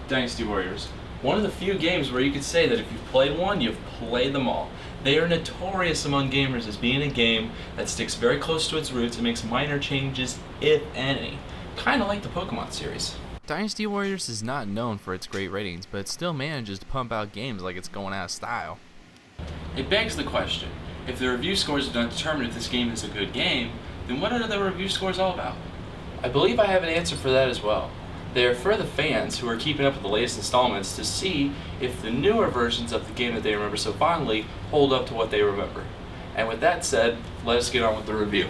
Dynasty Warriors. One of the few games where you could say that if you've played one, you've played them all. They are notorious among gamers as being a game that sticks very close to its roots and makes minor changes, if any. Kinda like the Pokemon series. Dynasty Warriors is not known for its great ratings, but it still manages to pump out games like it's going out of style. It begs the question, if the review scores do not determine if this game is a good game, then what are the review scores all about? I believe I have an answer for that as well. They are for the fans who are keeping up with the latest installments to see if the newer versions of the game that they remember so fondly hold up to what they remember. And with that said, let us get on with the review.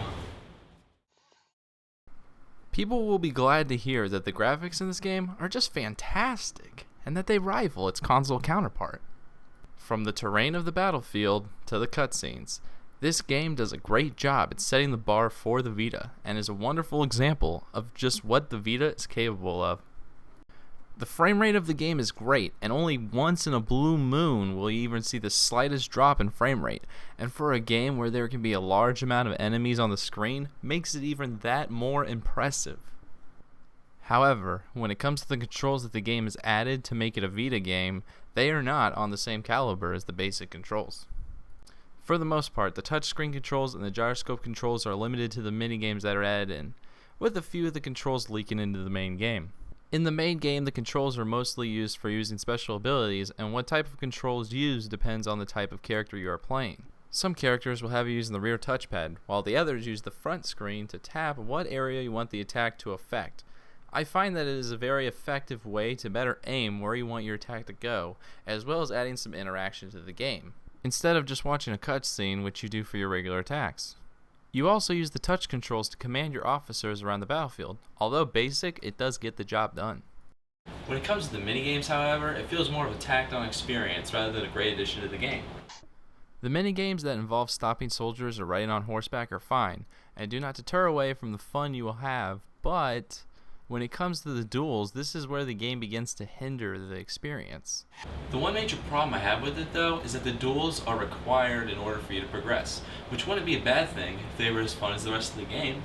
People will be glad to hear that the graphics in this game are just fantastic, and that they rival its console counterpart. From the terrain of the battlefield to the cutscenes, this game does a great job at setting the bar for the Vita, and is a wonderful example of just what the Vita is capable of. The frame rate of the game is great, and only once in a blue moon will you even see the slightest drop in frame rate, and for a game where there can be a large amount of enemies on the screen, makes it even that more impressive. However, when it comes to the controls that the game has added to make it a Vita game, they are not on the same caliber as the basic controls. For the most part, the touchscreen controls and the gyroscope controls are limited to the minigames that are added in, with a few of the controls leaking into the main game. In the main game, the controls are mostly used for using special abilities, and what type of controls used depends on the type of character you are playing. Some characters will have you using the rear touchpad, while the others use the front screen to tap what area you want the attack to affect. I find that it is a very effective way to better aim where you want your attack to go, as well as adding some interaction to the game, instead of just watching a cutscene, which you do for your regular attacks. You also use the touch controls to command your officers around the battlefield. Although basic, it does get the job done. When it comes to the minigames, however, it feels more of a tacked-on experience rather than a great addition to the game. The minigames that involve stopping soldiers or riding on horseback are fine, and do not deter away from the fun you will have, but when it comes to the duels, this is where the game begins to hinder the experience. The one major problem I have with it, though, is that the duels are required in order for you to progress, which wouldn't be a bad thing if they were as fun as the rest of the game.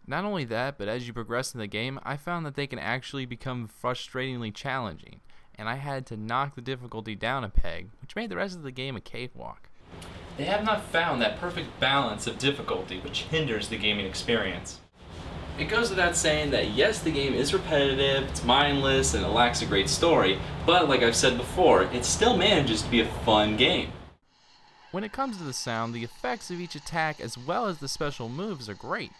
Not only that, but as you progress in the game, I found that they can actually become frustratingly challenging, and I had to knock the difficulty down a peg, which made the rest of the game a cakewalk. They have not found that perfect balance of difficulty which hinders the gaming experience. It goes without saying that yes, the game is repetitive, it's mindless, and it lacks a great story, but like I've said before, it still manages to be a fun game. When it comes to the sound, the effects of each attack as well as the special moves are great.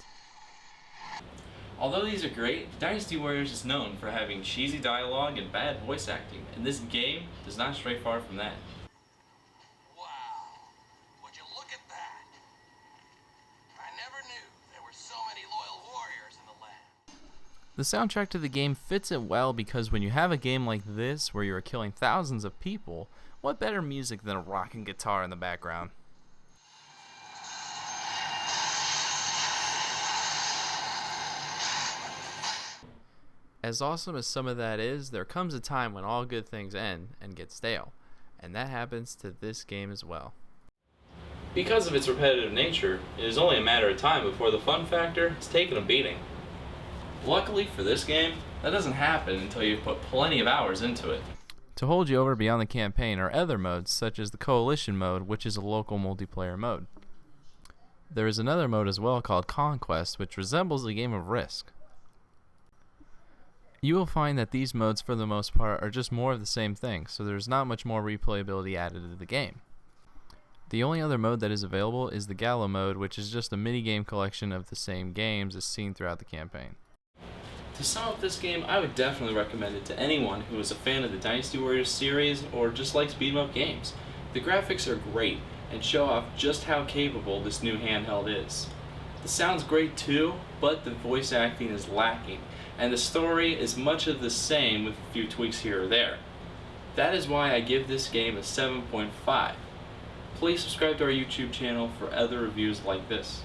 Although these are great, Dynasty Warriors is known for having cheesy dialogue and bad voice acting, and this game does not stray far from that. Wow, would you look at that? I never knew there were so many loyal warriors in the land. The soundtrack to the game fits it well because when you have a game like this where you are killing thousands of people, what better music than a rocking guitar in the background? As awesome as some of that is, there comes a time when all good things end and get stale, and that happens to this game as well. Because of its repetitive nature, it is only a matter of time before the fun factor is taking a beating. Luckily for this game, that doesn't happen until you've put plenty of hours into it. To hold you over beyond the campaign are other modes, such as the Coalition mode, which is a local multiplayer mode. There is another mode as well called Conquest, which resembles a game of Risk. You will find that these modes for the most part are just more of the same thing, so there's not much more replayability added to the game. The only other mode that is available is the Gala mode, which is just a minigame collection of the same games as seen throughout the campaign. To sum up this game, I would definitely recommend it to anyone who is a fan of the Dynasty Warriors series or just likes beat-em-up games. The graphics are great and show off just how capable this new handheld is. The sound's great too, but the voice acting is lacking, and the story is much of the same with a few tweaks here or there. That is why I give this game a 7.5. Please subscribe to our YouTube channel for other reviews like this.